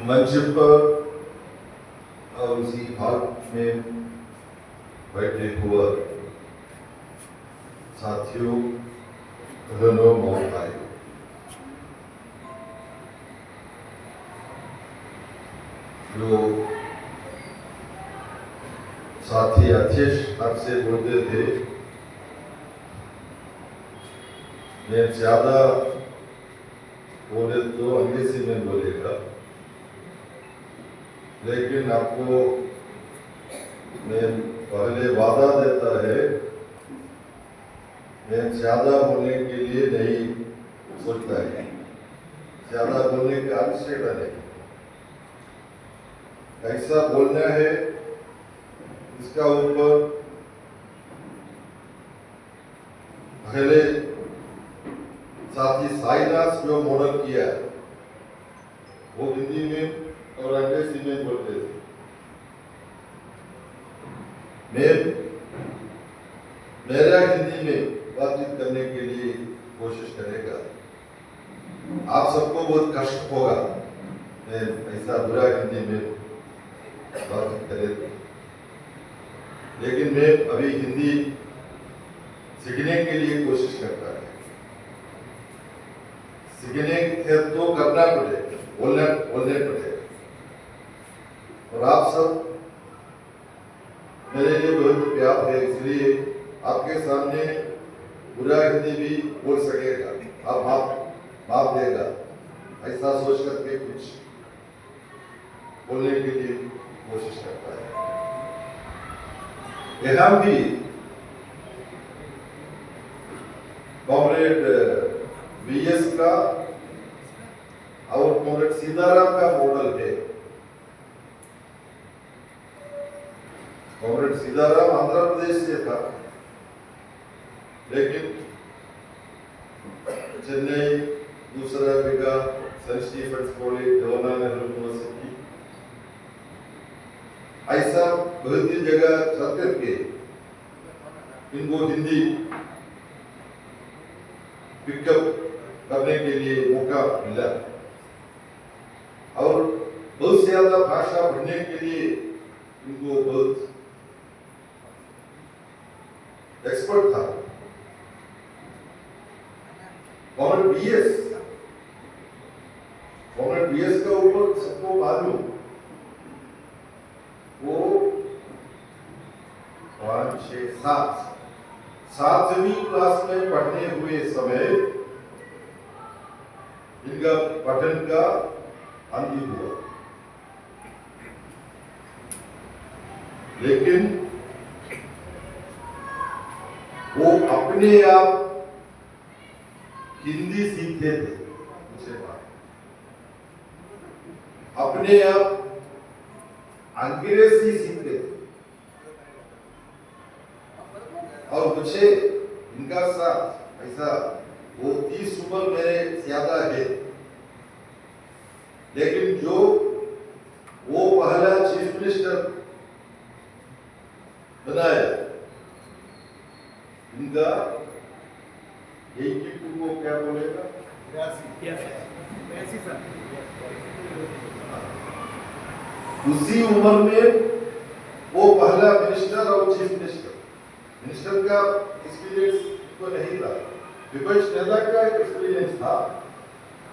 मंच पर और उसी हॉल में बैठे हुए साथियों, बहनों, और भाइयों, जो साथी अध्यक्ष आपसे बोलते थे, मैं ज्यादा बोले तो अंग्रेजी में बोलेगा, लेकिन आपको मैं पहले वादा देता है, मैं ज्यादा बोलने के लिए नहीं सोचता है, ज्यादा बोलने की आवश्यकता नहीं, कैसा बोलना है इसका ऊपर पहले साथी साईनाथ जो मॉडल किया वो हिंदी में और अंग्रेजी में बोलते थे। मैं मेरा हिंदी में बातचीत करने के लिए कोशिश करेगा। आप सबको बहुत कष्ट होगा, मैं ऐसा बुरा हिंदी में बातचीत करे, लेकिन मैं अभी हिंदी सीखने के लिए कोशिश करता है। सीखने है तो करना पड़ेगा, बोलने पड़ेगा। और आप सब मेरे लिए बहुत प्यार है, इसलिए आपके सामने बुरा हिंदी भी बोल सकेगा, आप माफ देगा, ऐसा सोच करके कुछ बोलने के लिए कोशिश करता है। यहाँ भी कॉमरेड वीएस का और कॉमरेड सीताराम का मॉडल है। कॉमरेड सीताराम आंध्र प्रदेश से था, लेकिन चेन्नई दूसरा विगा Saint Stephen's College, Jawaharlal Nehru university, ऐसा बहुत ही जगह चल करके इनको हिंदी पिकअप करने के लिए मौका मिला और बहुत से ज्यादा भाषा पढ़ने के लिए इनको बहुत एक्सपर्ट था। कॉमरेड बीएस का ऊपर सबको मालूम, वो 5, 6, 7वीं क्लास में पढ़ने हुए समय इनका पठन का अंत हुआ, लेकिन वो अपने आप हिंदी सीखते थे, अपने आप अंग्रेजी सीखते थे और मुझे इनका साथ ऐसा वो 30 उम्र मेरे ज्यादा है, लेकिन जो वो पहला चीफ मिनिस्टर बनाया, इनका एक को क्या बोलेगा, उसी उम्र में वो पहला मिनिस्टर और चीफ मिनिस्टर का एक्सपीरियंस तो नहीं था, विपक्ष नेता का एक्सपीरियंस था,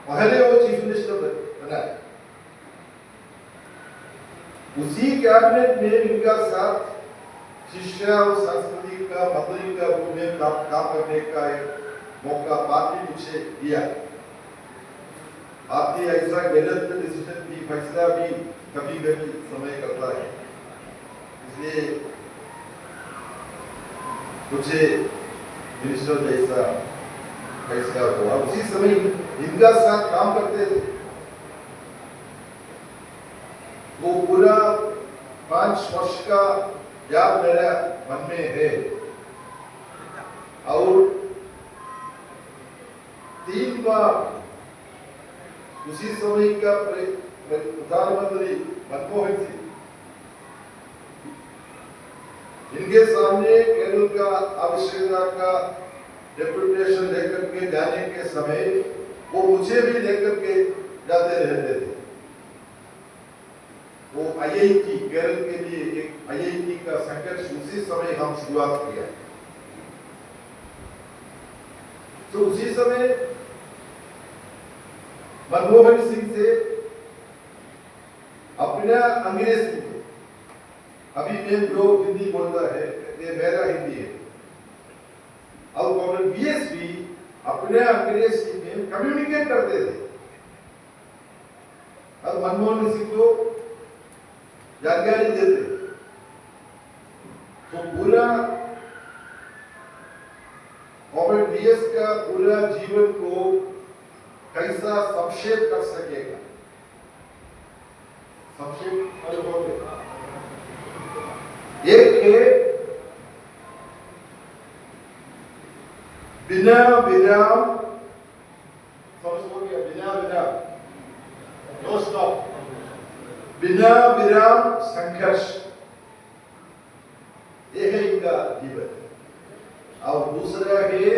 पहले वो चीफ मिनिस्टर बना। उसी कैबिनेट में इनका साथ शिक्षा और संस्कृति का मंत्री का रूप में काम करने का एक मौका पार्टी मुझे दिया। पार्टी ऐसा गलत डिसीजन की फैसला भी कभी कभी समय करता है, इसलिए मुझे मिनिस्टर जैसा फैसला हुआ। उसी समय इनका साथ काम करते थे, वो पूरा 5 वर्ष का याद मेरा मन में है और 3 बार उसी समय का प्रधानमंत्री मनमोहन सिंह इनके सामने केरल का आवश्यकता का डेपुटेशन लेकर के जाने के समय वो मुझे भी लेकर के जाते रहते थे। वो आईआईटी केरल के लिए एक आईआईटी का संघर्ष उसी समय हम शुरुआत किया। तो उसी समय मनमोहन सिंह से अपना अंग्रेजी, अभी मैं जो हिंदी बोलता है ये मेरा हिंदी है, और कॉमन बीएसपी अपने अंग्रेजी में कम्युनिकेट करते थे और मनमोहन सिंह को जानकारी देते। तो पूरा कॉमन बीएस का पूरा जीवन को कैसा संक्षेप कर सकेगा, संक्षेप एक है बिना विराम, बिना विराम, नो स्टॉप, बिना विराम संघर्ष, ये है इनका जीवन। और दूसरा है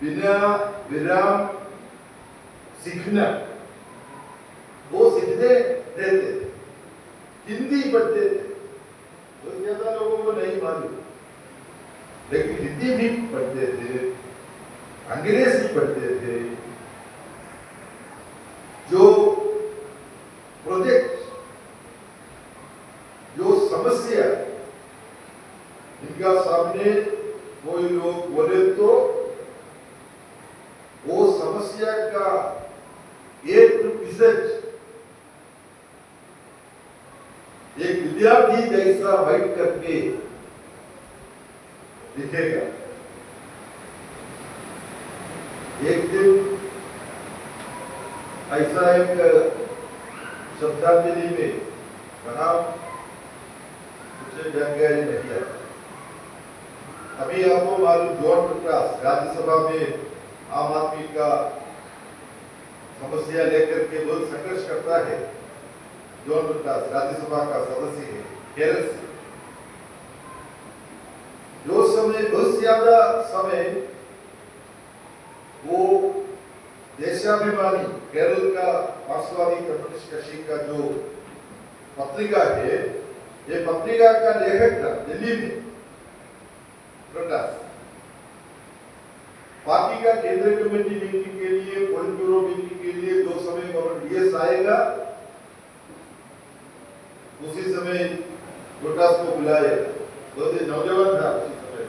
बिना विराम सीखना, वो सीखने देते, हिंदी पढ़ते थे, तो ज्यादा लोगों को नहीं मालूम, लेकिन हिंदी भी पढ़ते थे, अंग्रेजी पढ़ते थे। जो प्रोजेक्ट, जो समस्या इनका सामने कोई लोग बोले तो वो समस्या का एक विद्यार्थी जैसा बैठ करके लिखेगा। एक दिन ऐसा एक श्रद्धांजलि में बना, मुझे जानकारी नहीं है। अभी आपको मालूम जॉन ब्रिटास राज्यसभा में आम आदमी का समस्या लेकर के बहुत संघर्ष करता है। जॉन ब्रिटास राज्यसभा का सदस्य है केरल से। जो समय बहुत ज्यादा समय वो देशाभिमानी केरल का मार्क्सवादी कम्युनिस्ट कक्षी का जो पत्रिका है, ये पत्रिका का लेखक था दिल्ली में। पार्टी का केंद्रीय कमेटी मीटिंग के लिए, पोलिट ब्यूरो मीटिंग के लिए जो समय कॉमन डीएस आएगा, उसी समय ब्रिटास को बुलाए। बहुत नौजवान था उसी समय।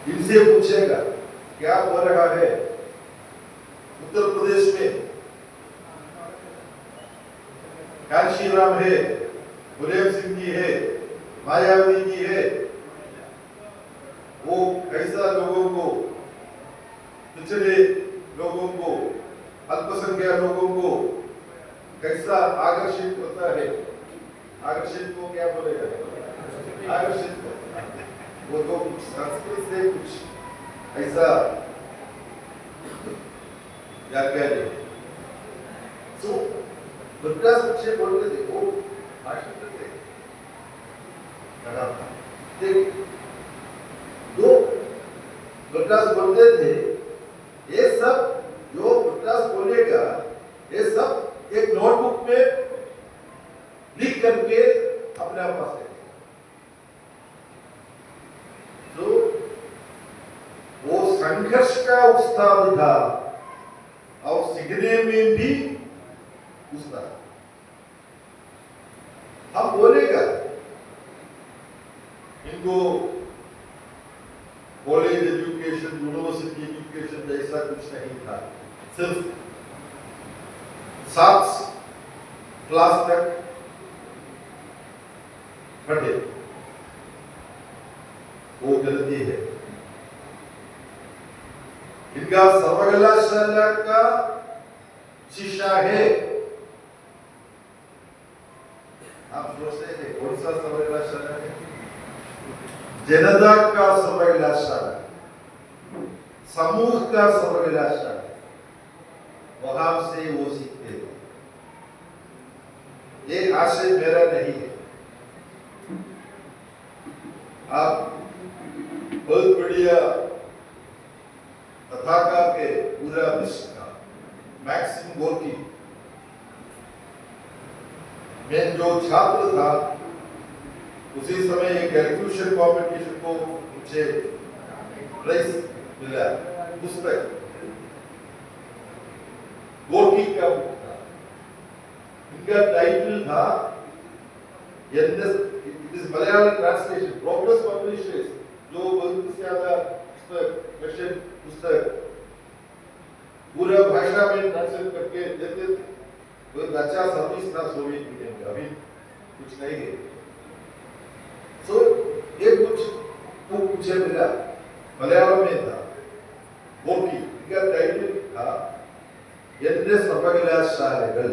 इनसे पूछेगा क्या हो रहा है उत्तर प्रदेश में, कांशीराम है, मुलायम सिंह जी है, मायावती जी है, वो कैसा लोगों को, पिछड़े लोगों को, अल्पसंख्यक लोगों को कैसा आकर्षित होता है। आकर्षित को क्या बोलेगा, आकर्षित को वो तो संस्कृत से कुछ ऐसा जानकारी है। तो ब्रिटास बच्चे बोलते थे, वो भाषण करते थे। दो ब्रिटास बोलते थे, ये सब जो ब्रिटास बोलेगा ये सब एक नोटबुक में लिख करके अपने पास रखें। तो वो संघर्ष का उत्साह भी था और सीखने में भी उत्साह। हम बोलेगा इनको कॉलेज एजुकेशन, यूनिवर्सिटी एजुकेशन जैसा कुछ नहीं था, सिर्फ 7 क्लास तक पढ़े, वो गलती है। इनका सर्वकलाशाला का शिक्षा है। आप सोचते हैं कौन सा सर्वकलाशाला है? जनता का सर्वकलाशाला, समूह का सर्वकलाशाला, वहां से वो सीखते हैं। ये आशय मेरा नहीं है। आप बहुत बढ़िया कथाकार के पूरा विश्व का मैक्सिम गोर्की में जो छात्र था, उसी समय एक एलोक्यूशन कॉम्पिटिशन को मुझे प्राइज मिला। पुस्तक गोर्की का बुक था, इनका टाइटल था मलयालम ट्रांसलेशन प्रोग्रेस पब्लिशर्स, जो बहुत ज्यादा पुस्तक पुस्तक पूरा भाषा में ट्रांसलेट करके देते थे। तो अच्छा सर्विस था सोवियत यूनियन का, अभी कुछ नहीं है। सो ये कुछ मुझे मिला, मलयालम में था, गोर्की इनका टाइटल था എന്റെ സർവകലാശാലകൾ,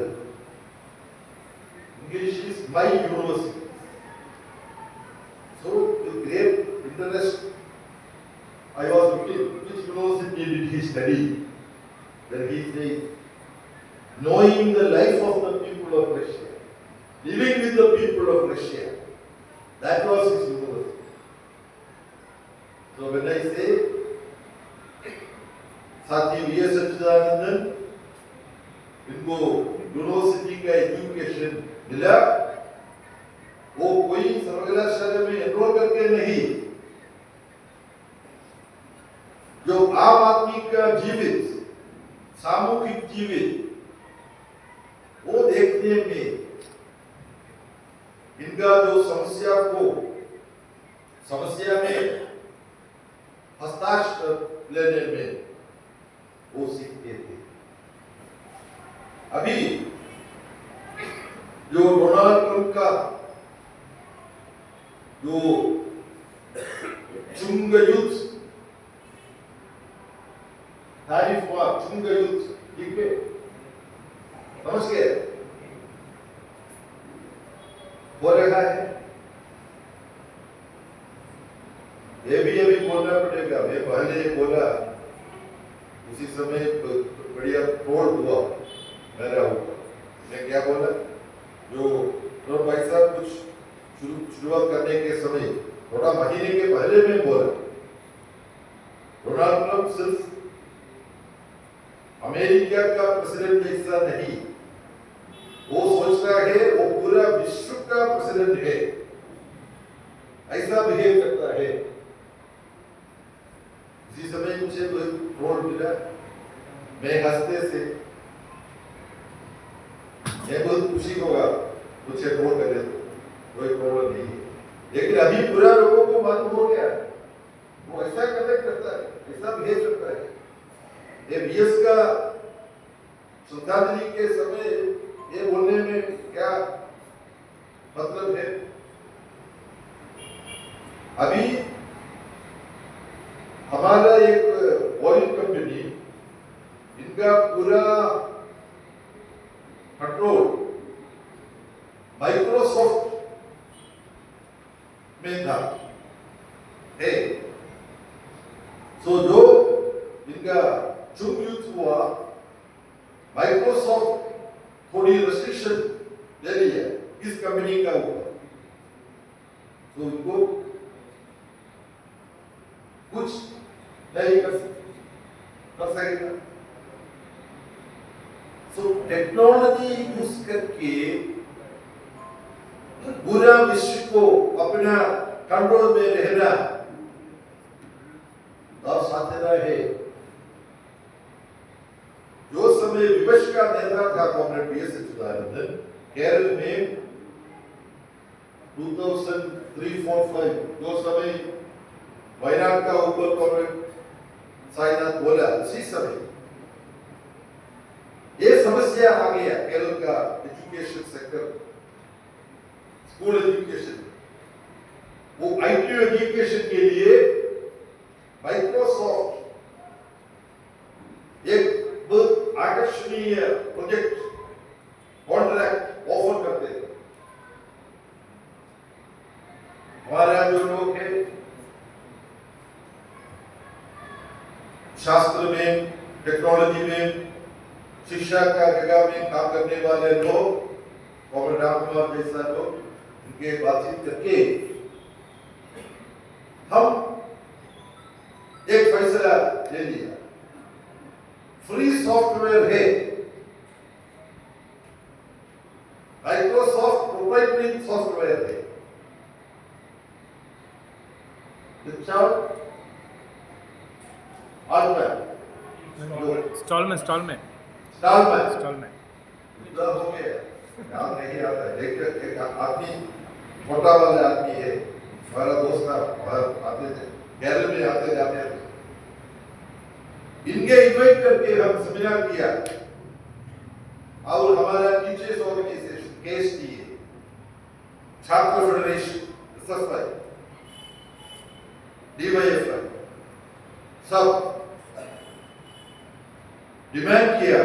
English is my university. So with great interest I was looking which university did he study. Then he said, knowing the life of the people of Russia, living with the people of Russia, that was his university. So when I say साथी V.S. Achuthanandan, इनको university का education मिला, वो कोई सर्वकलाशाला में enrol करके नहीं, जो आम आदमी का जीवित सामूहिक जीवित वो देखने में, इनका जो समस्या में हस्ताक्षर लेने में वो सीखते थे। अभी जो डोनाल्ड ट्रंप का जो चुंग युद्ध तारीफ हुआ, चुंग युद्ध, ठीक है, समझ गए, हो रहा है, ये भी अभी बोलना पड़ेगा। मैं पहले बोला, उसी समय बढ़िया ट्रोल हुआ मेरा ऊपर। मैं क्या बोला, जो ट्रंप भाई साहब कुछ शुरुआत करने के समय थोड़ा महीने के पहले में बोला, डोनाल्ड ट्रंप सिर्फ अमेरिका का प्रेसिडेंट जैसा नहीं, वो सोचता है वो पूरा विश्व का प्रेसिडेंट है, ऐसा बिहेव करता है। इसी समय मुझे ट्रोल मिला, मैं हंसते से मैं बहुत खुशी होगा मुझे ट्रोल करे, तो कोई प्रॉब्लम नहीं है। लेकिन अभी पूरा लोगों को मालूम हो गया, वो ऐसा कनेक्ट करता है, ऐसा बिहेव करता है। ये वीएस का श्रद्धांजलि के समय ये बोलने में क्या मतलब है? अभी हमारा एक ऑयल कंपनी, इनका पूरा कंट्रोल माइक्रोसॉफ्ट में था, है। सो जो इनका चुंग युद्ध हुआ, माइक्रोसॉफ्ट थोड़ी रेस्ट्रिक्शन ले लिया इस कंपनी का ऊपर, तो उनको कुछ नहीं कर सकेगा। सो टेक्नोलॉजी यूज करके पूरा विश्व को अपना कंट्रोल में रहना और साधना है। जो समय विपक्ष का नेता था कॉमरेड V.S. अच्युतानंदन, केरल में 2003-4-5 जो समय वायनाड का ऊपर कॉमरेड साईनाथ बोला, उसी समय ये समस्या आ गया केरल का एजुकेशन सेक्टर, स्कूल एजुकेशन। वो आईटी एजुकेशन के लिए माइक्रोसॉफ्ट एक बहुत आकर्षणीय प्रोजेक्ट कॉन्ट्रैक्ट ऑफर करते थे। हमारा जो लोग हैं शास्त्र में, टेक्नोलॉजी में, शिक्षा का जगह में काम करने वाले लोग कॉमरेड रामकुमार जैसा लोग इनके बातचीत करके हम एक फैसला ले लिया। फ्री सॉफ्टवेयर है, माइक्रोसॉफ्ट प्रोप्राइटरी सॉफ्टवेयर है। स्टॉल में हो गया, काम नहीं आता है। एक आदमी, छोटा वाला आदमी है, हमारा दोस्त था, वहाँ आते थे, केरल में आते जाते थे। इनके इन्वाइट करके हम सेमिनार किया और हमारा टीचर्स ऑर्गेनाइजेशन KSTA, छात्र फेडरेशन, SFI, DYFI सब डिमांड किया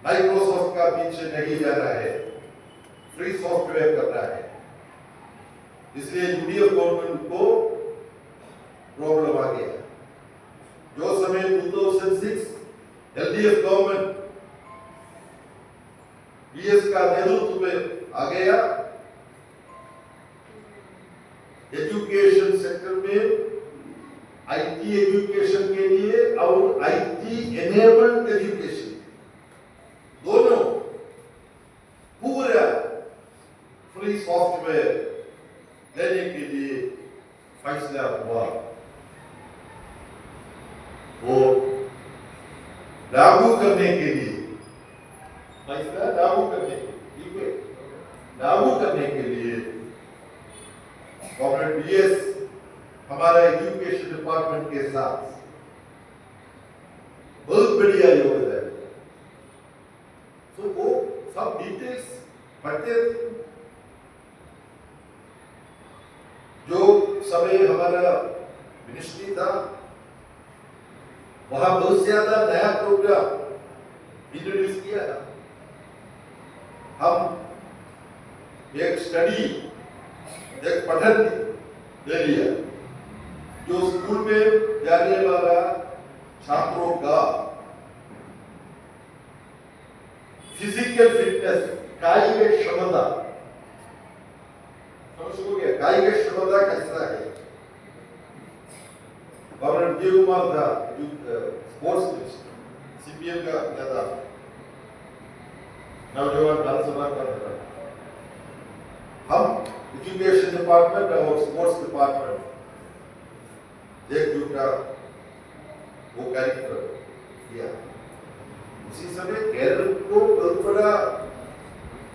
माइक्रोसॉफ्ट का पीछे नहीं जाना है, फ्री सॉफ्टवेयर करना है। इसलिए यूडीएफ गवर्नमेंट को प्रॉब्लम आ गया। जो समय 2006 LDF गवर्नमेंट BS का नेतृत्व में आ गया, एजुकेशन सेक्टर में IT एजुकेशन के लिए और IT एनेबल्ड एजुकेशन दोनों पूरा फ्री सॉफ्टवेयर लेने के लिए फैसला हुआ। वो लागू करने के लिए फैसला लागू करने के लिए लागू करने के लिए कॉमरेड BS हमारा एजुकेशन डिपार्टमेंट के साथ बहुत बढ़िया योगदान। तो वो सब डिटेल्स पढ़ते थे। जो समय हमारा मिनिस्ट्री था, वहां बहुत ज्यादा नया प्रोग्राम इंट्रोड्यूस किया था। हम एक स्टडी, एक पठन ले लिया, जो स्कूल में जाने वाला छात्रों का फिजिकल फिटनेस, कायिक क्षमता, समझोगे कायिक क्षमता कैसा है। कॉमरेड देव कुमार था स्पोर्ट्स मिनिस्टर, CPM का नेता, नौजवान विधानसभा का नेता। हम एजुकेशन डिपार्टमेंट और स्पोर्ट्स डिपार्टमेंट एकजुट का वो कार्यक्रम किया। उसी समय केरल को बहुत बड़ा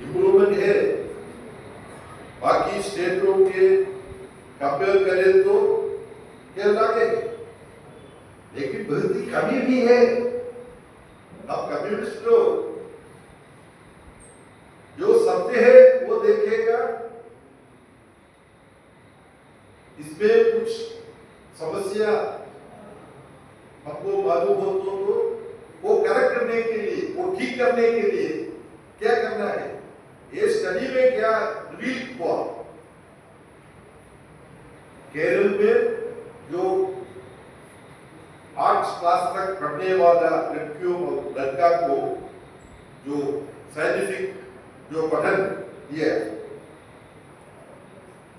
इम्प्रूवमेंट है, बाकी स्टेटों के कंपेयर करें तो केरल आगे, लेकिन बहुत ही कमी भी है। अब कम्युनिस्ट लोग जो सत्य है वो देखेगा, इसमें कुछ समस्या हमको मालूम हो तो वो करेक्ट करने के लिए, वो ठीक करने के लिए क्या करना है। ये स्टडी में क्या रिवील हुआ, केरल में जो 8 क्लास तक पढ़ने वाला लड़कियों और लड़का को जो साइंटिफिक जो पठन दिया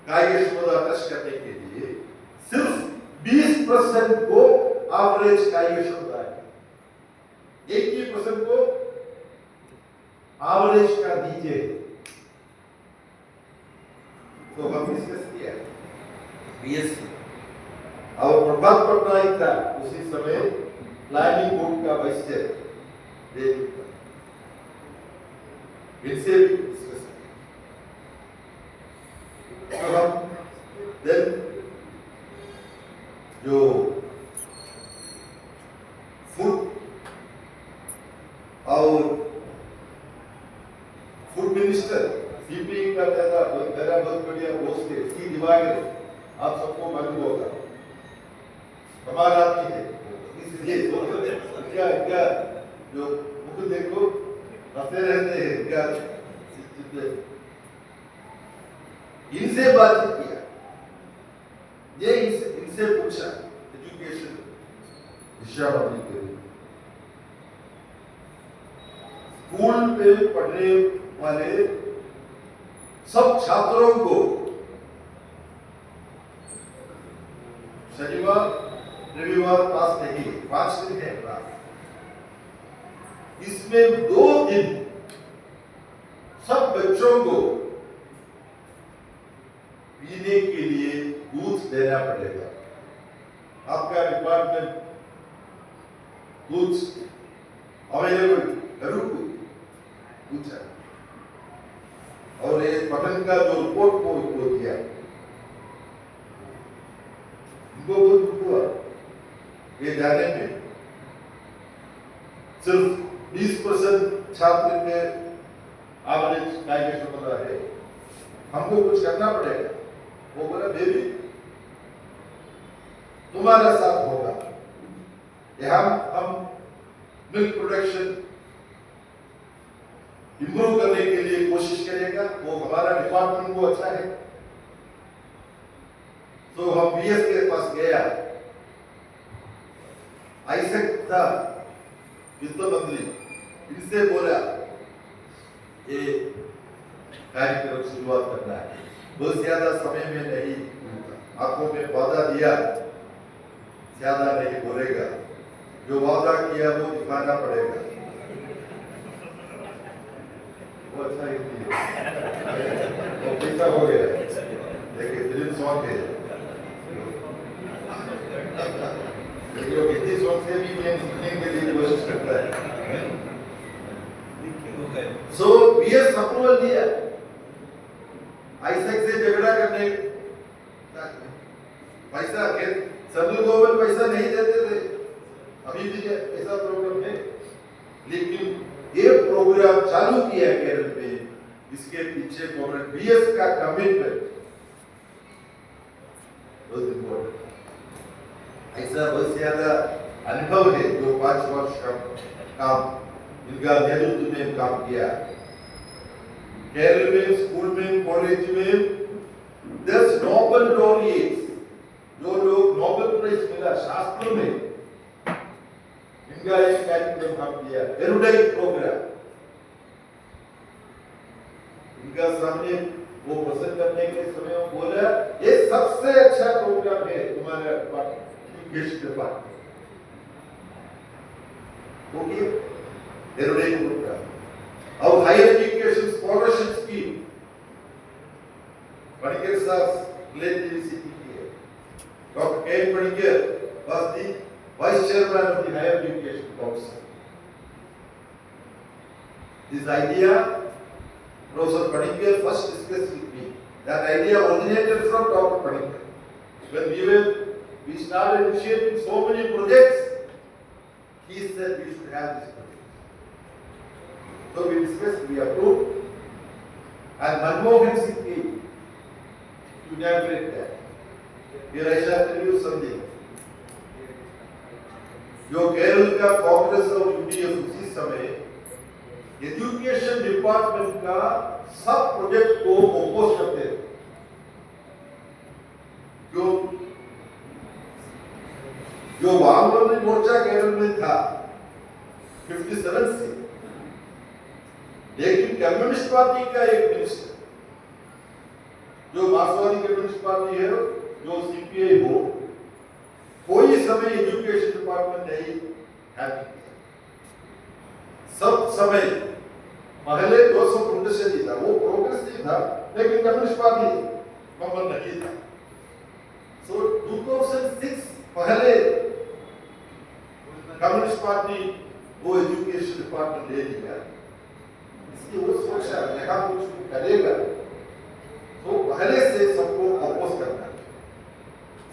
कायिक क्षमता टेस्ट करने के लिए, सिर्फ 20% को एवरेज कायिक क्षमता है, 80% को एवरेज का नीचे। तो हम डिस्कस किया BSc और प्रभात पटनायक था उसी समय प्लानिंग बोर्ड का वाइस चेयर, इनसे भी डिस्कस किया। तो हम देन जो फूड और फूड मिनिस्टर CP का मेरा बहुत बढ़िया दोस्त है, C दिवाकर, आप सबको मालूम होगा, हमारा आदमी है। इसलिए क्या क्या जो मुझे देखो हंसते रहते हैं क्या, इनसे बातचीत किया, ये इनसे पूछा एजुकेशन शिक्षा मंत्री के स्कूल में पढ़ने वाले सब छात्रों को शनिवार रविवार क्लास नहीं, 5 दिन है क्लास। इसमें 2 दिन सब बच्चों को पीने के लिए दूध देना पड़ेगा। आपका डिपार्टमेंट दूध अवेलेबल जरूर पूछा, और ये पठन का जो रिपोर्ट को दिया, इनको बहुत हुआ ये जाने में सिर्फ 20% छात्र के एवरेज काय की क्षमता है, हमको कुछ करना पड़ेगा। वो बोला बेबी तुम्हारा साथ होगा, यहाँ हम मिल्क प्रोडक्शन इंप्रूव करने के लिए कोशिश करेगा। वो हमारा डिपार्टमेंट को अच्छा है, तो हम बीएस के पास गया, आइसक था वित्त मंत्री, इनसे बोला ये कार्यक्रम शुरुआत करना है, बहुत ज्यादा समय में नहीं, आपको मैं वादा दिया ज्यादा नहीं बोलेगा, जो वादा किया वो दिखाना पड़ेगा। वो अच्छा ही वो कैसा हो गया, देखिए फिल्म सॉन्ग है, हिंदी सॉन्ग से भी मैं सीखने के लिए कोशिश करता है। सो बीएस अप्रूवल दिया, आइसक से झगड़ा करने पैसा के सेंट्रल गवर्नमेंट पैसा नहीं देते थे, अभी भी ऐसा प्रोग्राम है, लेकिन ये प्रोग्राम चालू किया केरल में, इसके पीछे गवर्नमेंट बीएस का कमिटमेंट बहुत इम्पोर्टेंट। ऐसा बहुत ज्यादा अनुभव है जो 5 वर्ष का काम इनका नेतृत्व में काम किया। केरल में स्कूल में कॉलेज में 10 नोबेल लॉरिएट्स, जो लोग नोबेल प्राइज मिला शास्त्र में, इनका एक कार्यक्रम हम किया, एरुडाइट प्रोग्राम। इनका सामने वो पसंद करने के समय वो बोला ये सबसे अच्छा प्रोग्राम है तुम्हारे एजुकेशन डिपार्टमेंट, एरुडाइट प्रोग्राम। और higher education scholarship scheme Panicker साहब लेट यूनिवर्सिटी की है, डॉक्टर के Panikkar was the Vice Chairman of the Higher Education Council. This idea, Professor Panikkar first discussed with me. That idea originated from Dr. Panikkar. When we started initiating so many projects, he said we should have this project. So we discussed, we approved, and Manmohan Singh came to inaugurate that. Here I shall tell you something. जो केरल का कांग्रेस और UDF उसी समय education department का सब project को oppose करते थे, जो वामपंथी मोर्चा केरल में था 57 से, लेकिन कम्युनिस्ट पार्टी का एक मिनिस्टर, जो मार्क्सवादी कम्युनिस्ट पार्टी है, जो सीपीआई हो, कोई समय एजुकेशन डिपार्टमेंट नहीं है। सब समय पहले 200 प्रोग्रेसिव था, वो प्रोग्रेसिव था, लेकिन कम्युनिस्ट पार्टी नंबर नहीं था। सो 2006 पहले कम्युनिस्ट पार्टी वो एजुकेशन डिपार्टमेंट ले लिया, इसकी वो सोचा यहाँ कुछ करेगा तो पहले से सबको अपोज करना।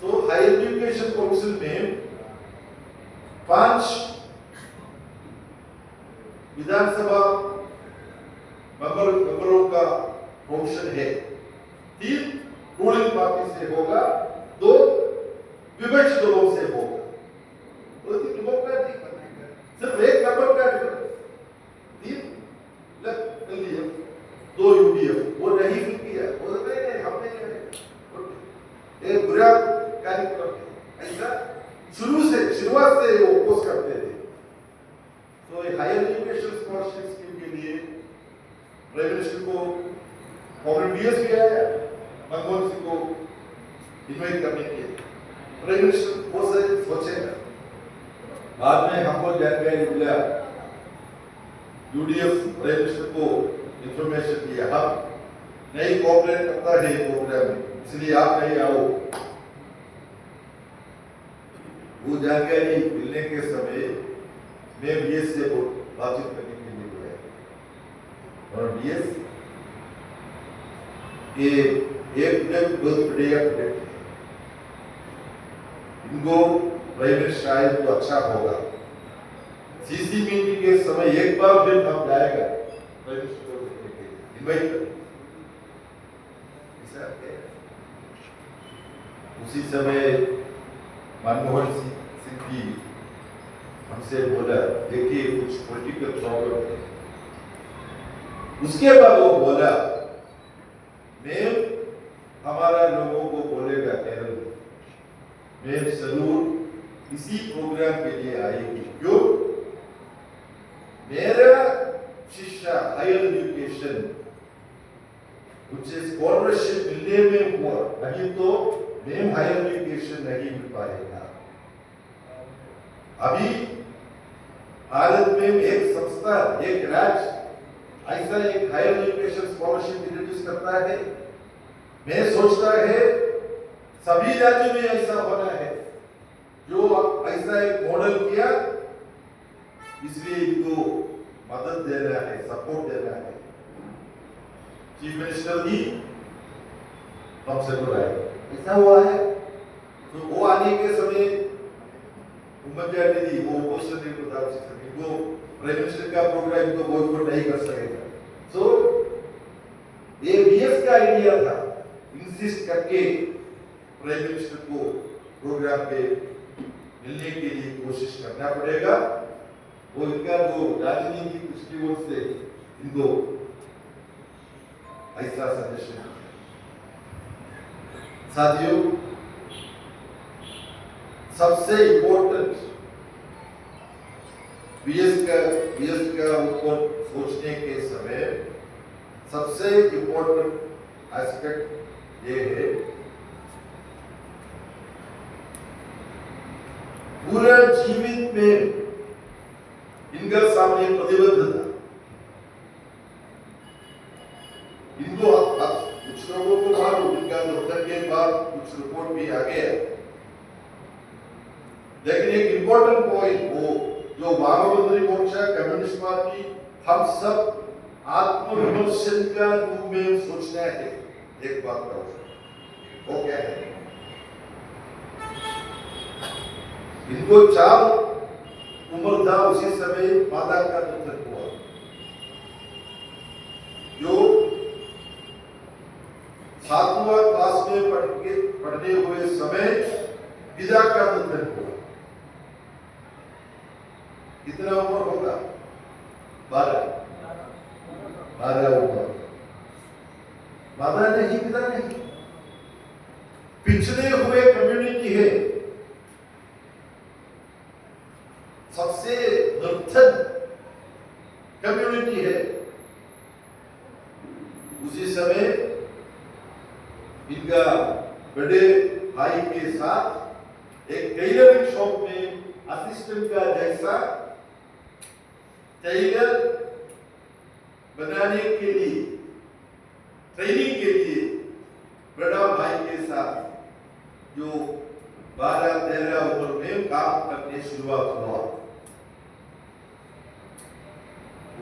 तो हायर एजुकेशन काउंसिल में 5 विधानसभा मेंबरों का फंक्शन है, 3 रूलिंग पार्टी से होगा, 2 विपक्ष दलों से होगा, तो डेमोक्रेटिक बनेगा, सिर्फ एक नंबर का डिफरेंस, 3 लेफ्ट एलडीएफ, 2 यूडीएफ, वो नहीं फिल किया, वो नहीं हमने किया, एक बुरा कार्यक्रम है। ऐसा शुरुआत से वो ओपोज करते थे। तो हायर एजुकेशन स्कॉलरशिप स्कीम के लिए प्राइम मिनिस्टर को कॉमरेड वीएस भी आया मनमोहन सिंह को इन्वाइट करने के लिए। प्राइम मिनिस्टर वो से सोचेगा। बाद में हमको जानकारी मिला, यूडीएफ प्राइम मिनिस्टर को इंफॉर्मेशन दिया, हम नहीं कोऑपरेट करता है प्रोग्राम में, इसलिए आप नहीं आओ। वो जानकारी मिलने के समय मैं बीएस से बातचीत करने के लिए गया और बीएस एक बहुत बढ़िया प्रोजेक्ट है, इनको प्राइम मिनिस्टर शायद तो अच्छा होगा। सीसी मीटिंग के समय एक बार फिर हम जाएगा प्राइम मिनिस्टर को देखने के लिए, इनवाइट करें। उसी समय मनमोहन सिंह भी हमसे बोला, देखिए कुछ पॉलिटिकल प्रॉब्लम है। उसके बाद वो बोला, मैं हमारा लोगों को बोलेगा केरल में, मैं जरूर इसी प्रोग्राम के लिए आएगी। क्यों? मेरा शिक्षा हायर एजुकेशन मुझे स्कॉलरशिप मिलने में हुआ, अभी तो मैं हायर एजुकेशन नहीं मिल पाएगा। अभी भारत में एक संस्था, एक राज्य ऐसा एक हायर एजुकेशन स्कॉलरशिप इंट्रोड्यूस करता है। मैं सोचता है सभी राज्यों में ऐसा होना है, जो ऐसा एक मॉडल किया, इसलिए इनको मदद देना है, सपोर्ट देना है। चीफ मिनिस्टर भी हमसे बुलाए, ऐसा हुआ है। तो वो आने के समय दी वो क्वेश्चन नहीं बता सकते, वो प्राइम मिनिस्टर का प्रोग्राम तो बॉयकॉट नहीं कर सकेगा। सो ये बीएस का आइडिया था, इंसिस्ट करके प्राइम मिनिस्टर को प्रोग्राम पे मिलने के लिए कोशिश करना पड़ेगा। वो इनका जो राजनीतिक दृष्टिकोण से इनको ऐसा सजेशन। साथियों, सबसे इम्पोर्टेंट बीएस का ऊपर सोचने के समय सबसे इम्पोर्टेंट एस्पेक्ट ये है, पूरा जीवित में इनका सामने प्रतिबद्धता। इनको कुछ लोगों को मालूम, इनका दफ्तर के बाद कुछ रिपोर्ट भी आ गया, लेकिन एक इम्पोर्टेंट पॉइंट वो जो महामंत्री मोर्चा कम्युनिस्ट पार्टी हम सब आत्मविमर्शन का रूप में सोचना है। एक बात का वो क्या है, इनको 4 उम्र था, उसी समय माता का निधन हुआ। जो 7वां क्लास में पढ़ने हुए समय पिता का निधन हुआ। कितना उम्र होगा? 12 उम्र। माता नहीं, पिता नहीं, पिछड़े हुए कम्युनिटी है, सबसे निर्धन कम्युनिटी है। उसी समय इनका बड़े भाई के साथ एक टेलरिंग शॉप में असिस्टेंट का जैसा टेलर बनाने के लिए, ट्रेनिंग के लिए बड़ा भाई के साथ जो 12-13 उम्र में काम करने शुरुआत हुआ।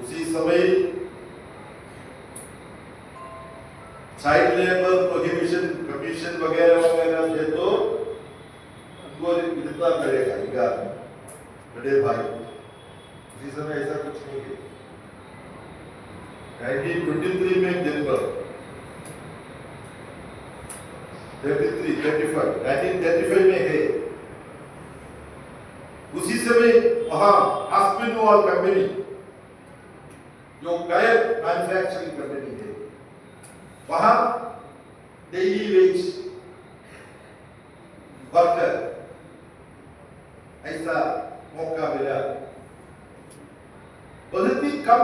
उसी समय चाइल्ड लेबर प्रोहिबिशन कमीशन वगैरह वगैरह थे, तो उनको गिरफ्ता करेगा इनका बड़े भाई। उसी समय ऐसा कुछ नहीं है। 1923 में जनवरी 1935 में है। उसी समय वहां आस्पिनोवाल कंपनी जो टायर मैन्युफैक्चरिंग कंपनी है, वहां डेली वेज वर्कर ऐसा मौका मिला। बहुत ही कम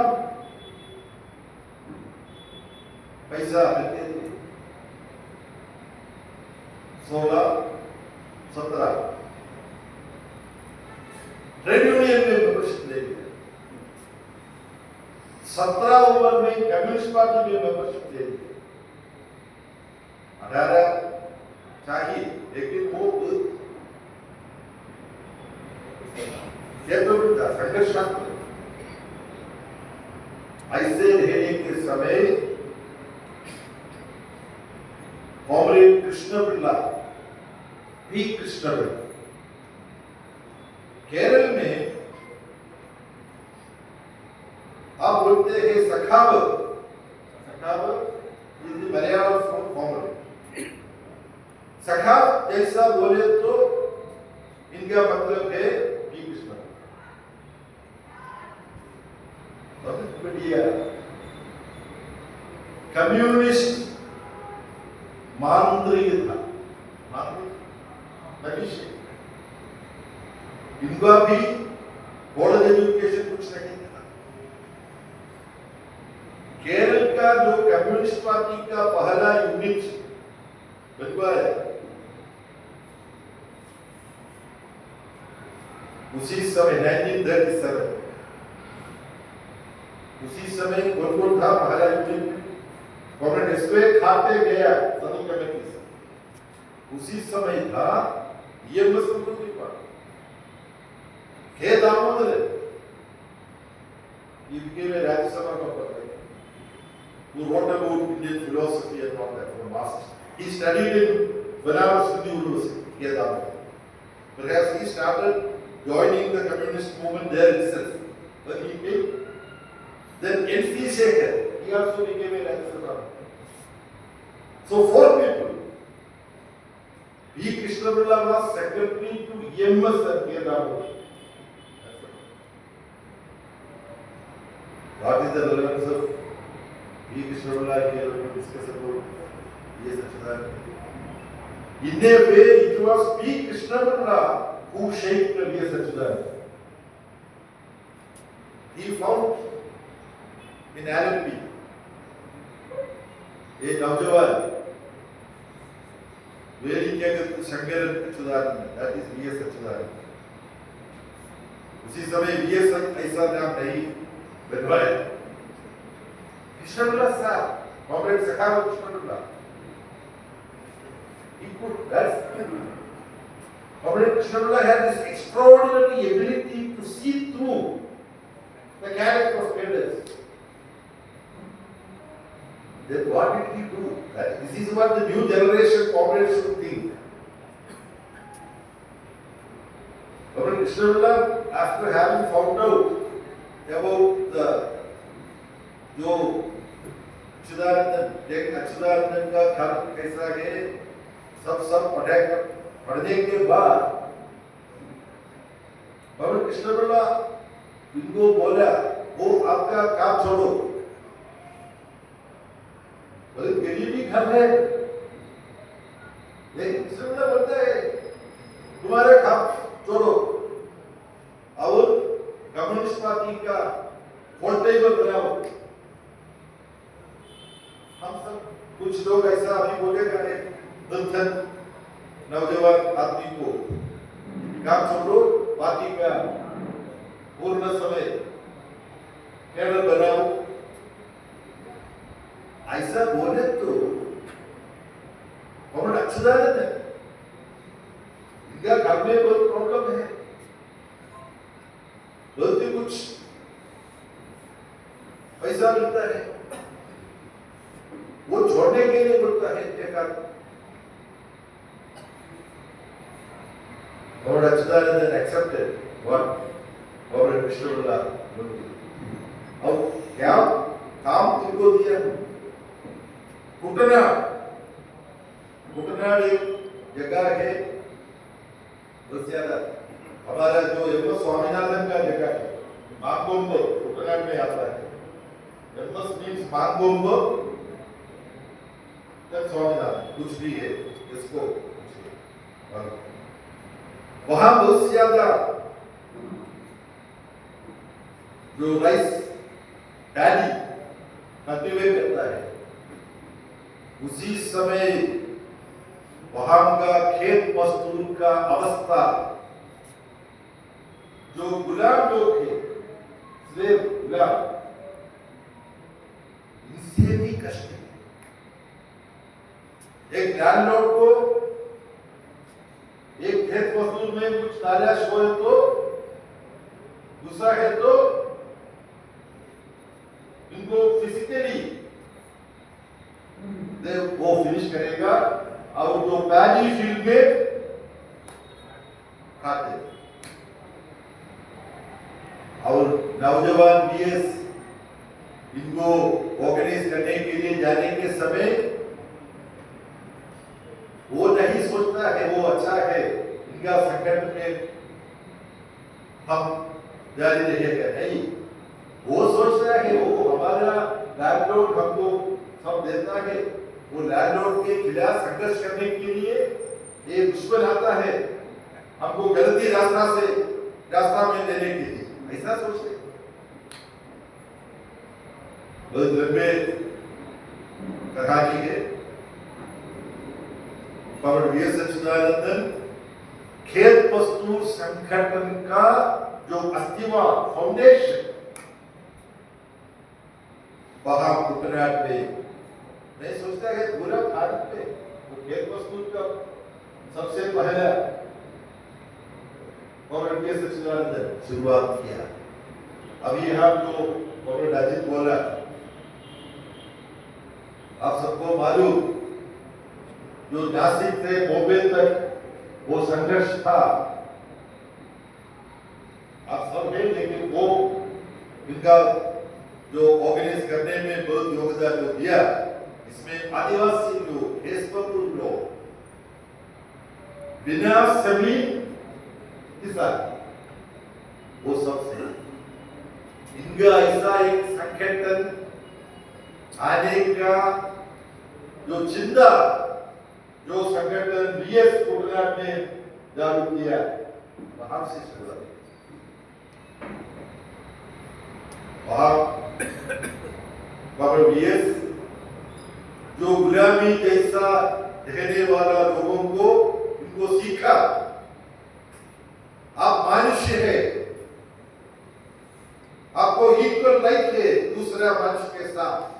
पैसा मिलते थे 16, 17 ट्रेड यूनियन में मेंबरशिप ले लिया। 17 उम्र में कम्युनिस्ट पार्टी में मेंबरशिप ले लिया। 18 चाहिए, लेकिन वो कैपेबल था, संघर्षात्मक। ऐसे रहने के समय कॉमरेड कृष्ण पिल्ला, पी कृष्ण पिल्ला, केरल में आप बोलते हैं सखावत, इस मलयालम फॉर्म कॉमरेड। सखावत जैसा बोले तो इनका मतलब है पी कृष्ण। कम्युनिस्ट मांद्रिय था, इनका भी कॉलेज एजुकेशन कुछ नहीं था। केरल का जो कम्युनिस्ट पार्टी का पहला यूनिट बनवा है, उसी समय 1937 उसी समय कौन था पहला यूनिट? कॉमरेड एसपी खाते गया सदन कमेटी से। उसी समय था ईएमएस के Damodar, he became a Rajya Sabha member who wrote about Indian philosophy and all that from Masters. He studied in Banaras Hindu University, K. Damodar. Perhaps he started joining the communist movement there itself. When he came, then N.C. Shekhar, he also became a Rajya Sabha. So 4 people. P. Krishnapilla was secretary to EMS and K. Damodar. What is the relevance of P. Krishnapilla here to discuss about E.S. Achuthanandan? In a way, it was P. Krishnapilla who shaped E.S. Achuthanandan. He found in Allenby a Naujawan, where he came with Shankar Achuthanandan, that is V.S. Achuthanandan. उसी समय V.S. ऐसा नाम नहीं बनवाया। Krishnapilla साहब, comrade Sakhawat Krishnapilla, he could, that's Comrade Krishnapilla had this extraordinary ability to see through the character of cadres. Then what did he do? This is what the new generation comrades should think. Comrade Krishnapilla, after having found out about the जो अच्युतानंदन का घर कैसा है, सब पढ़ने के बाद बाबा कृष्णपिल्ला इनको बोला, वो आपका काम छोड़ो, बोले गरीबी घर है, लेकिन कृष्णपिल्ला बोलता है तुम्हारे काम छोड़ो और कम्युनिस्ट पार्टी का पोर्टेबल बनाओ। हम सब कुछ लोग ऐसा अभी बोलेगा, दुल्हन नौजवान आदमी को काम छोड़ो, पार्टी का पूर्ण समय कैडर बनाओ, ऐसा बोले तो बहुत अच्छा है। इनका घर में बहुत प्रॉब्लम है, बोलते कुछ पैसा मिलता है, वो छोड़ने के लिए बोलता है एक Lord Achuthanandan accepted what Comrade Krishnapilla would do. अब क्या काम तुमको दिया? कुटनाड एक जगह है, बहुत ज्यादा हमारा जो एम स्वामीनाथन का जगह है, मांगोम्बो कुटनाड में आता है। एम मीन्स मांगोम्बो, तब स्वामीनाथन कुछ भी है इसको, वहां बहुत ज्यादा जो राइस पैडी कल्टीवेट करता है, उसी समय वहां का खेत मजदूर का अवस्था, जो गुलाम लोग थे, स्लेव गुलाम, इनसे भी कष्ट है। एक लैंडलॉर्ड को एक खेत मजदूर में कुछ नाजायज हो तो दूसरा है तो इनको फिजिकली वो फिनिश करेगा और जो पैडी फील्ड में खाते और नौजवान बीएस इनको ऑर्गेनाइज करने के लिए जाने के समय वो नहीं सोचता है वो अच्छा है, इनका संगठन में हम जारी रहेगा, नहीं, वो सोचता है वो हमारा लैंडलॉर्ड हमको सब देता है, वो लैंडलॉर्ड के खिलाफ संघर्ष करने के लिए एक दुश्मन आता है हमको गलती रास्ता में लेने के लिए, ऐसा सोचते हैं। बहुत लंबे कहानी है। बाबा वी एस सच्चिदानंदन खेत मजदूर संगठन का जो अस्तित्व फाउंडेशन वहां कुटनाट में, मैं सोचता है पूरा भारत में वो खेत मजदूर का सबसे पहला बाबा वी एस सच्चिदानंदन शुरुआत किया। अभी यहाँ जो बाबा राजीव बोला, आप सबको मालूम जो नासिक से बॉम्बे तक वो संघर्ष था, आप सब हैं, लेकिन वो इनका जो ऑर्गेनाइज करने में बहुत योगदान जो दिया, इसमें आदिवासी लोग, हेस्पपुर लोग, बिना सभी किसान, वो सब से इनका ऐसा एक संगठन आने का जो चिंता जो संगठन बीएस कुटनाट ने जागरूक किया, वहां से शुरुआत बाबा बीएस जो गुलामी जैसा रहने वाला लोगों को इनको सीखा, आप मनुष्य है, आपको इक्वल राइट है दूसरा मनुष्य के साथ।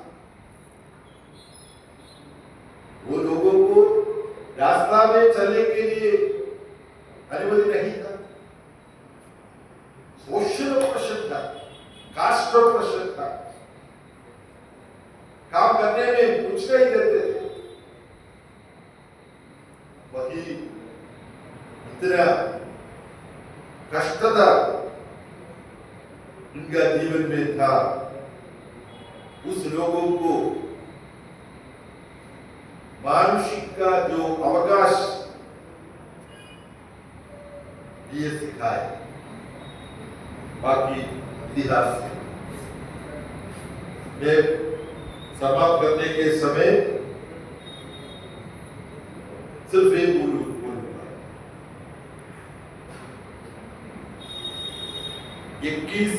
वो लोगों को रास्ता में चलने के लिए अनुमति नहीं था, सोशल प्रेशर था, कास्ट प्रेशर था, काम करने में कुछ नहीं देते थे। वही इतना कष्टता इनका जीवन में था, उस लोगों को मानुषिक का जो अवकाश ये सिखाए, बाकी इतिहास से मैं समाप्त करने के समय सिर्फ एक बोलूंगा, 21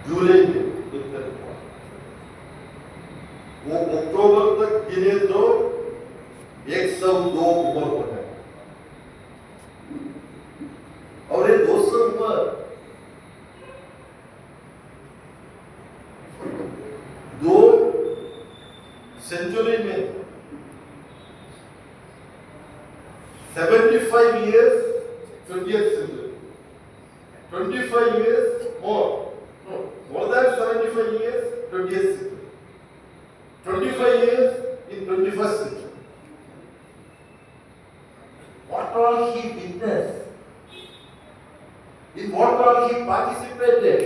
जुलाई में वो अक्टूबर तक गिने तो 102 उम्र हो गए और ये 200 उम्र दो सेंचुरी में 75 years 20th century, 25 years more than 75 years 20th century, 25 years in 21st century. What all he witnessed, in what all he participated.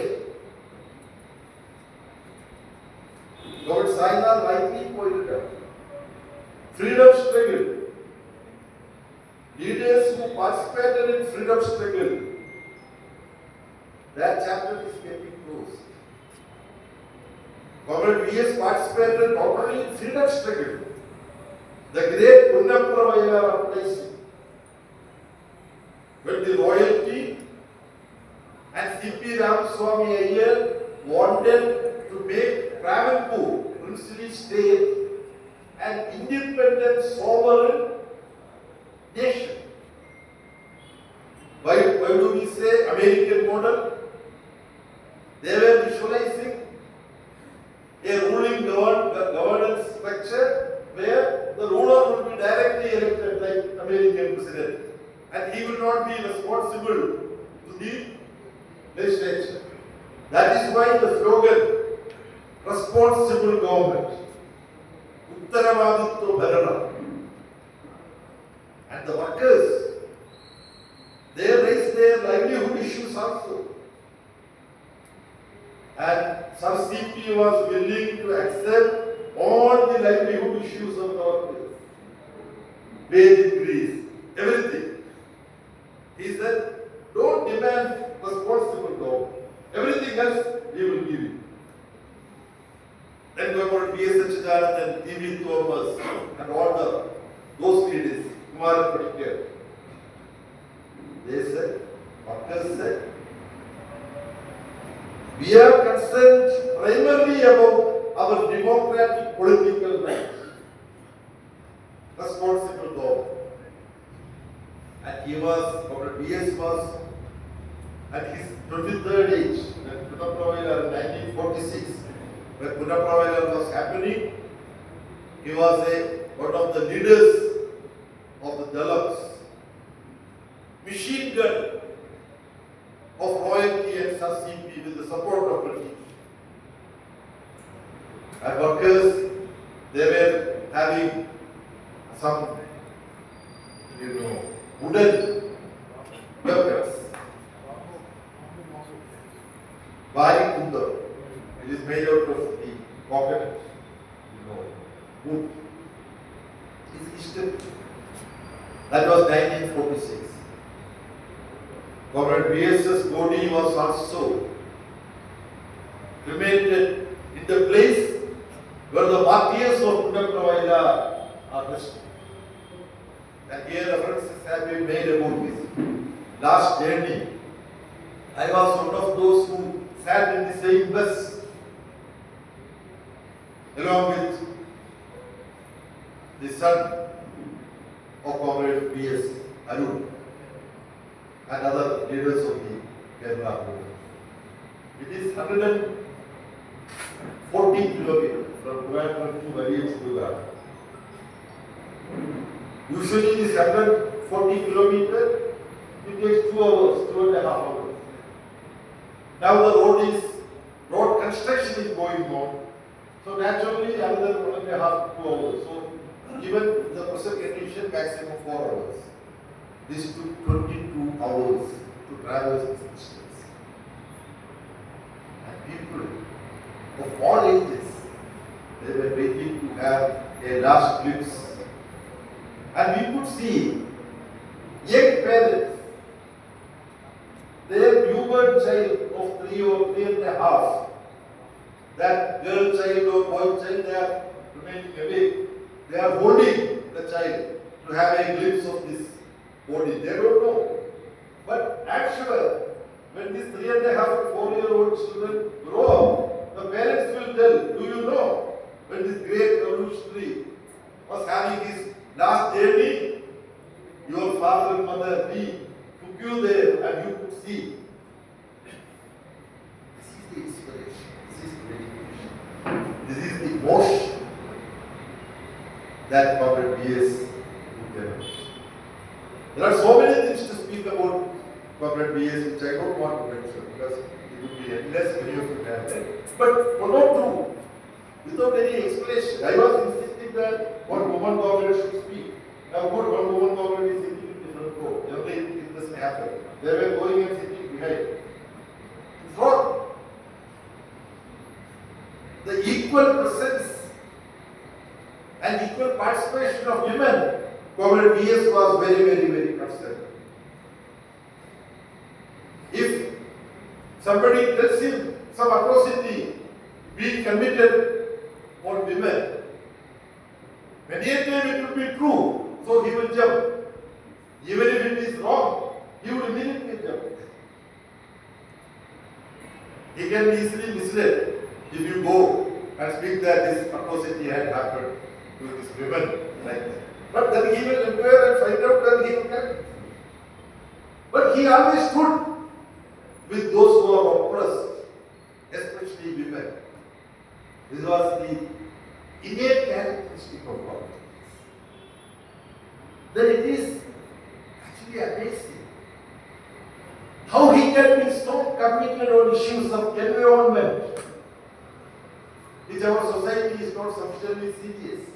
Lord Saina rightly pointed out, freedom struggle, leaders who participated in freedom struggle, that chapter is getting closed. Comrade V.S. participated not only in freedom struggle, the great Punnapura uprising, when the royalty and C.P. Ramaswamy Iyer wanted to make Travancore princely state an independent, sovereign nation. Why do we say American model? They were visualizing a ruling governance structure where the ruler will be directly elected like American president, and he will not be responsible to the legislature. That is why the slogan, responsible government, Uttaravaditva Bharana. And the workers, they raise their livelihood issues also. And Sir CP was willing to accept all the livelihood issues of the workers. Wage increase, everything. He said, don't demand responsible government. Everything else we will give you. Then Governor B.S. Sachidanand and T.V. Thomas and all those leaders, Kumar Patikar, they said, workers said, we are concerned primarily about our democratic political rights. Responsible government. And he was, Governor B.S. was at his 23rd age, when Punapravela in 1946, when Punapravela was happening, he was one of the leaders of the Dalaks. Machine gun of royalty and Sir CP with the support of British. And workers, they were having some, wooden weapons. Bari Kundar. It is made out of the coconut, wood. It's history. That was 1946. Comrade B.S.'s body was also cremated in the place where the martyrs of Punapravela are resting. And here references have been made about this last journey. I was one of those who sat in the same bus along with the son of Comrade B.S. Arun and other leaders of the Kerala movement. It is 140 kilometers from Trivandrum to Variyachudar. Usually this 140 kilometers, it takes 2 hours, 2.5 hours. Now the road construction is going on. So naturally another 1.5 to 2 hours. So given the present condition, maximum 4 hours. This took 22 hours to traverse this distance. And people of all ages, they were waiting to have a last glimpse. And we could see young parents, their newborn child of 3 or 3.5, that girl child or boy child, they are remaining awake. They are holding the child to have a glimpse of this body. They don't know. But actually, when these 3.5 to 4-year-old children grow up, the parents will tell, do you know, when this great revolutionary was having his last journey, your father and mother, we took you there and you could see. This is the inspiration. This is the dedication. This is the emotion that Comrade B.S. would develop. There are so many things to speak about Comrade B.S. which I don't want to mention because it would be endless, many of you have read. But for not true, without any explanation, I was insisting that one woman government should speak. Now, good, one woman government is sitting in different row. Generally, it doesn't happen. They were going and sitting behind. It's wrong. The equal presence and equal participation of women, Comrade B.S. was very, very, very concerned. If somebody tells him some atrocity being committed on women, many a time it will be true, so he will jump. Even if it is wrong, he will immediately jump. He can be easily misled if you go and speak that this atrocity had happened to these women like that. But then he will inquire and find out that he will get. But he always stood with those who are oppressed, especially women. This was the innate characteristic of God. Then it is actually amazing how he can be so committed on issues of environment, which our society is not sufficiently serious.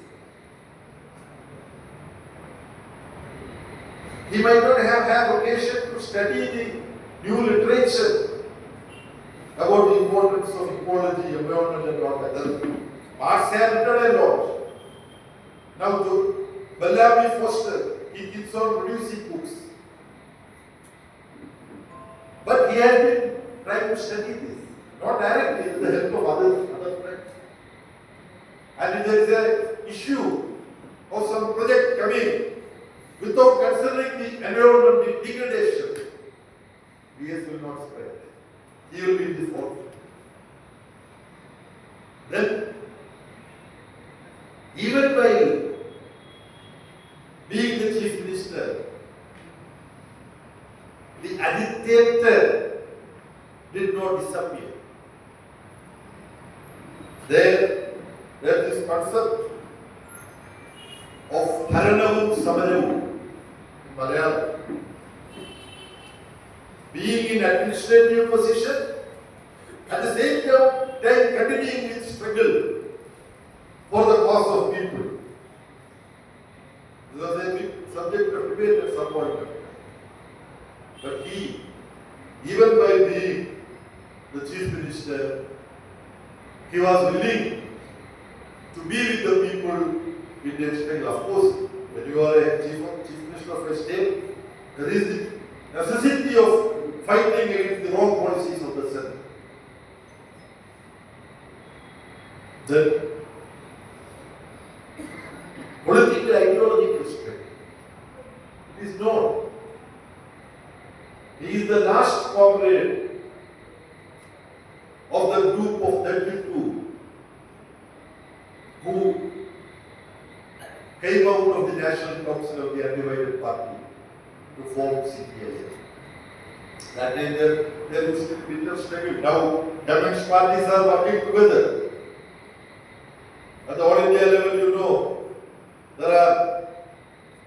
He might not have had occasion to study the new literature about the importance of ecology, environment and all that. Marx has written a lot. Now to Bellamy Foster, he keeps on producing books. But he has been trying to study this, not directly, with the help of other friends. And if there is an issue of some project coming, without considering the environment degradation, BS will not spread. He will be in the forefront. Then, even while being the chief minister, the agitator did not disappear. There is this concept of Haranavum Samaravum in Malayalam. Being in administrative position, at the same time continuing with struggle for the cause of people. This was a big subject of debate at some point. But he, even by being the chief minister, he was willing to be with the people in their struggle. Of course, when you are a chief minister of a state, there is the necessity of fighting against the wrong policies of the Senate. Then, political ideological strength. It is known. He is the last comrade of the group of 32 who came out of the National Council of the Undivided Party to form CPI. That time there used to be bitter struggle. Now, government parties are working together. At the all India level, you know, there are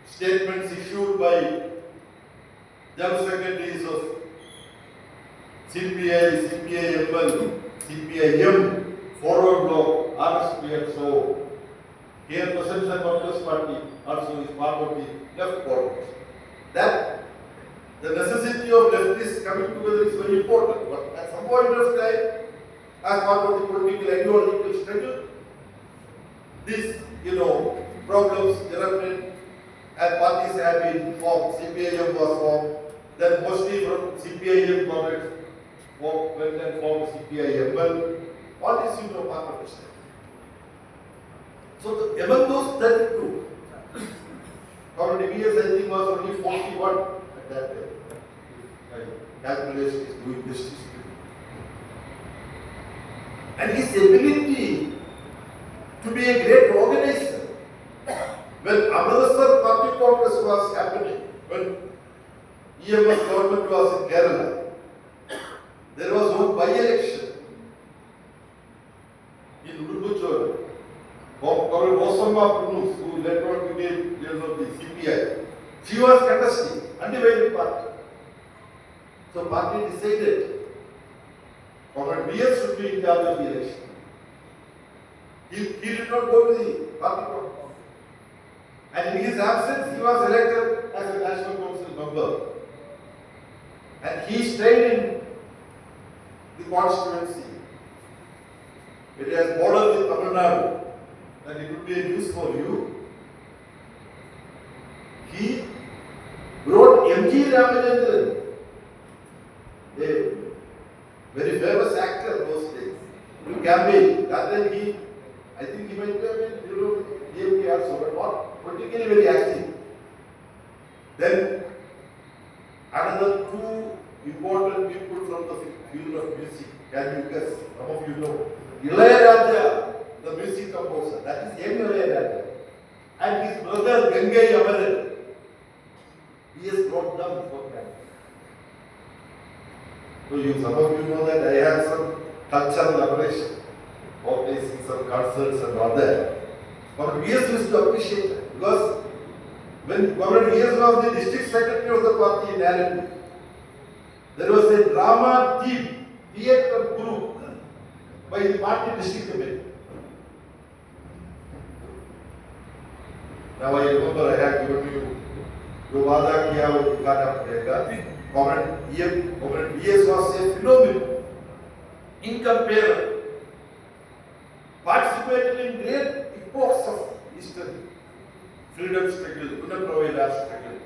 statements issued by General Secretaries of CPI, CPI-ML, CPI-M, Forward Bloc, RSP and so on. Here, President and Congress Party also is part of the left politics. That the necessity of leftists coming together is very important. But at some point of time, as part of the political ideological struggle, these, problems erupted and parties have been formed. CPI-M was formed. Then mostly from CPI-M comrades went and formed CPI-ML. All this part of it. So among those 32, Comrade VS I think was only 41 at that time. My calculation is doing this. And his ability to be a great organizer. When Amritsar Party Congress was happening, when EMS government was in Kerala, there was one by-election in Udupuchur. Comrade Osama Prunus, who later on became leader of the CPI, she was contesting, undivided party. So party decided Comrade VS should be in charge of the election. He did not go to the party congress. And in his absence, he was elected as a National Council member. And he stayed in the constituency. It has bordered with Tamil Nadu. And it would be a news for you. He wrote M.G. Ramanandran, a very famous actor those days, to campaign. That time I think he might have been, DMK also, but not politically very active. Then another two important people from the field of music. Can you guess? Some of you know. Ilayaraja, the music composer. That is M. Ilayaraja. and his brother Gangai Amaran. He has brought them for that. So some of you know that I have some cultural aberration, organizing some concerts and all that. But VS used to appreciate it because when Comrade VS was the district secretary of the party in Allenby, there was a drama team, theatre group by the party district committee. Now I remember I had given you जो वादा किया वो दिखाना पड़ेगा. Comrade VS was a phenomenon, incomparable, participated in great epochs of history, freedom struggle, Unaprovida struggle,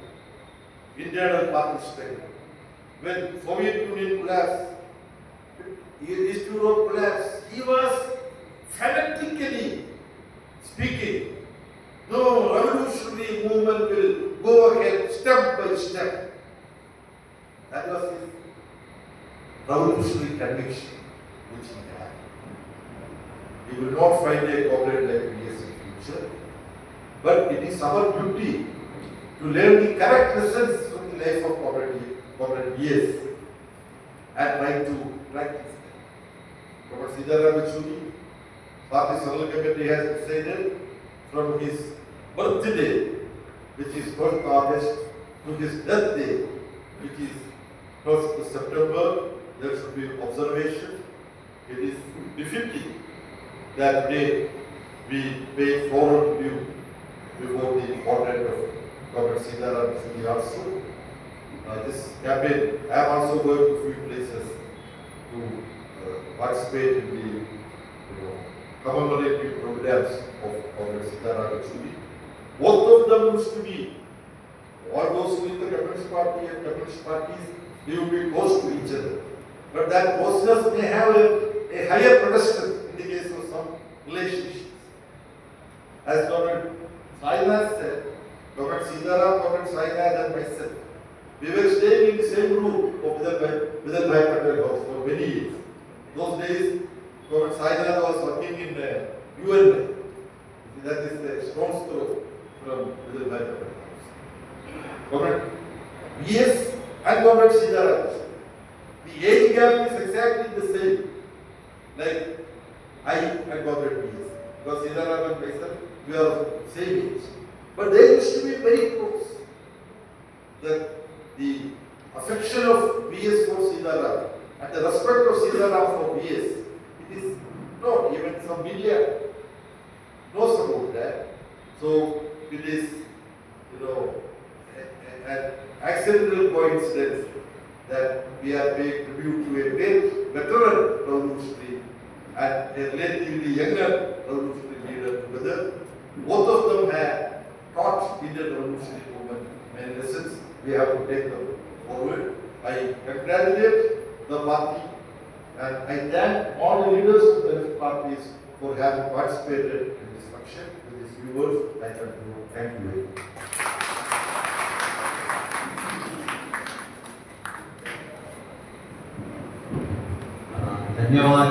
internal party struggle. When Soviet Union collapsed, East Europe collapsed, he was fanatically speaking, no revolutionary movement will go ahead step by step. That was his revolutionary conviction which he had. You will not find a comrade like VS in future, but it is our duty to learn the correct lessons from the life of Comrade VS and try to practice them. Comrade Sitaram Yechury, Party Central Committee has decided from his birthday, which is 1st August, to his death day, which is 1st September, there should be observation. It is befitting that day we pay forward tribute before the portrait of Comrade Sitaram Yechury also. This campaign, I am also going to a few places to participate in the commemorative programs of Comrade Sitaram Yechury. Both of them used to be, all those who in the Communist Party and Communist parties, they would be close to each other. But that closeness may have a higher pedestal in the case of some relationships. As Comrade Sainath said, Comrade Sitaram, Comrade Sainath and myself, we were staying in the same room of Vidal Bhai Patel house for many years. Those days, Comrade Sainath was working in UN. That is the stone's throw from Vidal Bhai Patel house. Comrade VS and Comrade Sitaram, the age gap is exactly the same, like I and Comrade VS. Because Sitaram and myself, we are same age. But they used to be very close. The affection of VS for Sitaram and the respect of Sitaram for VS, it is not even some media knows about that. So it is, an accidental coincidence that we are paying tribute to a great veteran revolutionary and a relatively younger revolutionary leader together. Both of them have taught Indian revolutionary movement many lessons. We have to take them forward. I congratulate the party and I thank all the leaders of the parties for having participated in this function. With these few words, I conclude. Thank you very much. धन्यवाद.